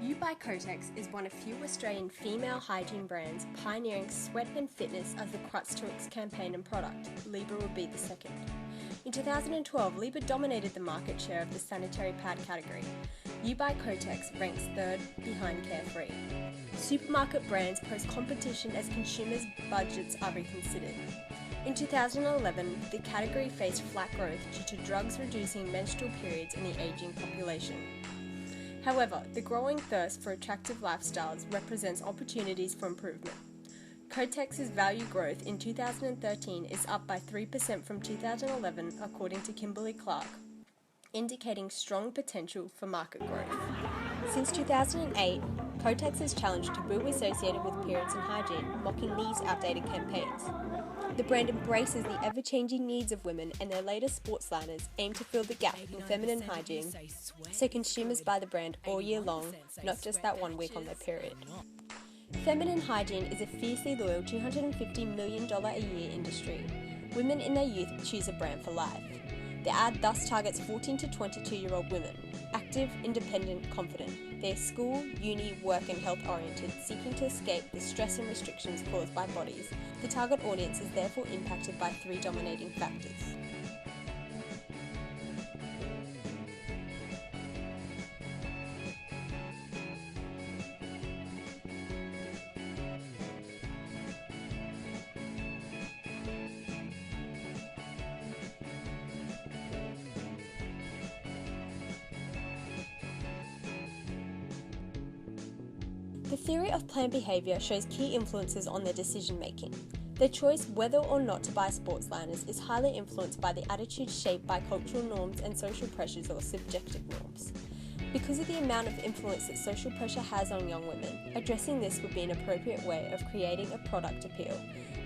You by Kotex is one of few Australian female hygiene brands pioneering sweat and fitness as the crux to its campaign and product. Libra would be the second. In 2012, Libra dominated the market share of the sanitary pad category. You by Kotex ranks third behind Carefree. Supermarket brands pose competition as consumers' budgets are reconsidered. In 2011, the category faced flat growth due to drugs reducing menstrual periods in the ageing population. However, the growing thirst for attractive lifestyles represents opportunities for improvement. Kotex's value growth in 2013 is up by 3% from 2011 according to Kimberly-Clark, indicating strong potential for market growth. Since 2008, Kotex has challenged taboo associated with appearance and hygiene, mocking these outdated campaigns. The brand embraces the ever-changing needs of women, and their latest sports liners aim to fill the gap in feminine hygiene so consumers buy the brand all year long, not just that 1 week on their period. Feminine hygiene is a fiercely loyal $250 million a year industry. Women in their youth choose a brand for life. The ad thus targets 14 to 22-year-old women, active, independent, confident. They're school, uni, work and health oriented, seeking to escape the stress and restrictions caused by bodies. The target audience is therefore impacted by 3 dominating factors. The theory of planned behaviour shows key influences on their decision making. Their choice whether or not to buy sports liners is highly influenced by the attitudes shaped by cultural norms and social pressures or subjective norms. Because of the amount of influence that social pressure has on young women, addressing this would be an appropriate way of creating a product appeal,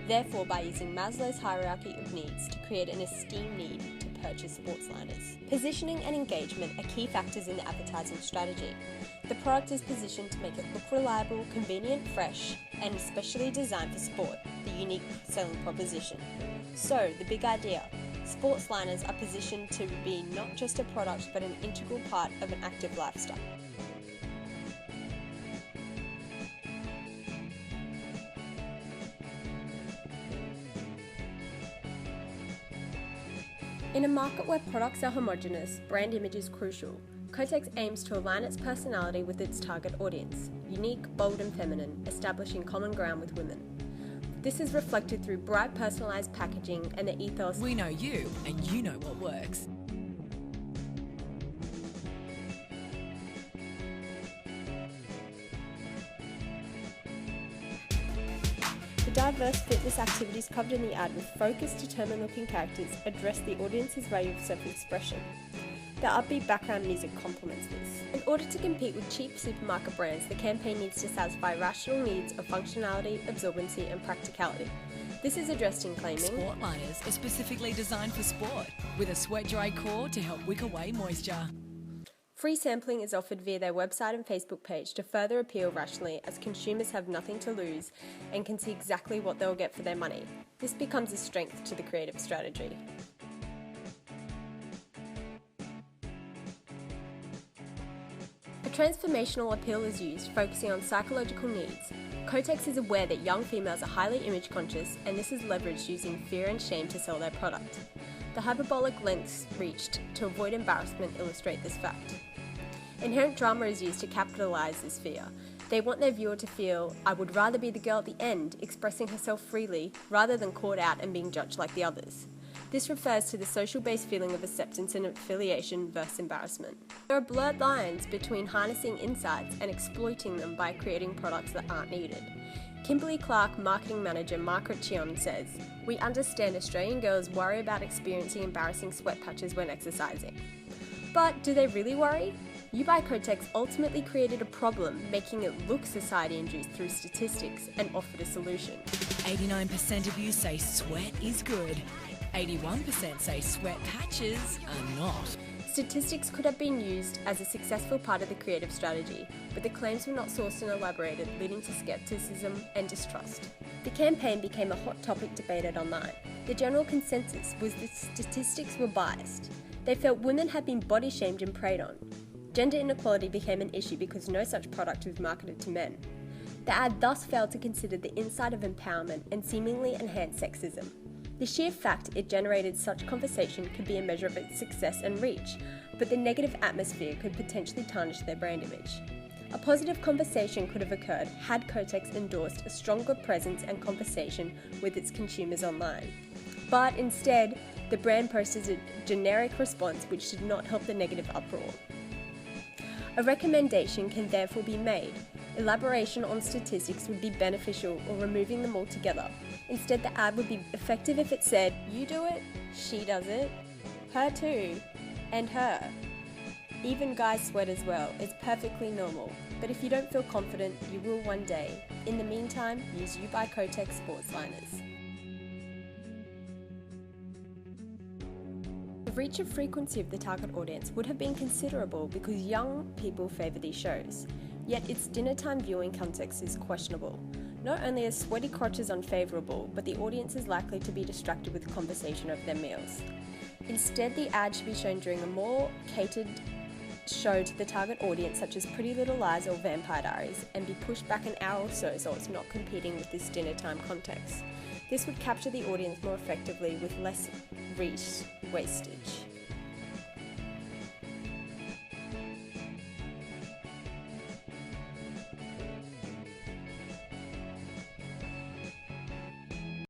therefore by using Maslow's hierarchy of needs to create an esteemed need to purchase sports liners. Positioning and engagement are key factors in the advertising strategy. The product is positioned to make it look reliable, convenient, fresh, and especially designed for sport, the unique selling proposition. So, the big idea. Sports liners are positioned to be not just a product but an integral part of an active lifestyle. In a market where products are homogeneous, brand image is crucial. Kotex aims to align its personality with its target audience, unique, bold and feminine, establishing common ground with women. This is reflected through bright personalised packaging and the ethos. We know you, and you know what works. The diverse fitness activities covered in the ad with focused, determined-looking characters address the audience's value of self-expression. The upbeat background music complements this. In order to compete with cheap supermarket brands, the campaign needs to satisfy rational needs of functionality, absorbency and practicality. This is addressed in claiming Sport liners are specifically designed for sport, with a sweat-dry core to help wick away moisture. Free sampling is offered via their website and Facebook page to further appeal rationally, as consumers have nothing to lose and can see exactly what they'll get for their money. This becomes a strength to the creative strategy. A transformational appeal is used, focusing on psychological needs. Kotex is aware that young females are highly image conscious, and this is leveraged using fear and shame to sell their product. The hyperbolic lengths reached to avoid embarrassment illustrate this fact. Inherent drama is used to capitalise this fear. They want their viewer to feel, I would rather be the girl at the end, expressing herself freely, rather than caught out and being judged like the others. This refers to the social-based feeling of acceptance and affiliation versus embarrassment. There are blurred lines between harnessing insights and exploiting them by creating products that aren't needed. Kimberly-Clark marketing manager Margaret Chion says, "We understand Australian girls worry about experiencing embarrassing sweat patches when exercising. But do they really worry? You by Kotex ultimately created a problem, making it look society-induced through statistics, and offered a solution." 89% of you say sweat is good. 81% say sweat patches are not. Statistics could have been used as a successful part of the creative strategy, but the claims were not sourced and elaborated, leading to skepticism and distrust. The campaign became a hot topic debated online. The general consensus was that statistics were biased. They felt women had been body shamed and preyed on. Gender inequality became an issue because no such product was marketed to men. The ad thus failed to consider the inside of empowerment and seemingly enhanced sexism. The sheer fact it generated such conversation could be a measure of its success and reach, but the negative atmosphere could potentially tarnish their brand image. A positive conversation could have occurred had Kotex endorsed a stronger presence and conversation with its consumers online. But instead, the brand posted a generic response which did not help the negative uproar. A recommendation can therefore be made. Elaboration on statistics would be beneficial, or removing them altogether. Instead, the ad would be effective if it said, "You do it, she does it, her too, and her. Even guys sweat as well, it's perfectly normal. But if you don't feel confident, you will one day. In the meantime, use You by Kotex Sports liners." The reach and frequency of the target audience would have been considerable because young people favour these shows. Yet its dinner-time viewing context is questionable. Not only are sweaty crotches unfavourable, but the audience is likely to be distracted with conversation over their meals. Instead, the ad should be shown during a more catered show to the target audience, such as Pretty Little Lies or Vampire Diaries, and be pushed back an hour or so it's not competing with this dinner-time context. This would capture the audience more effectively with less reach wastage.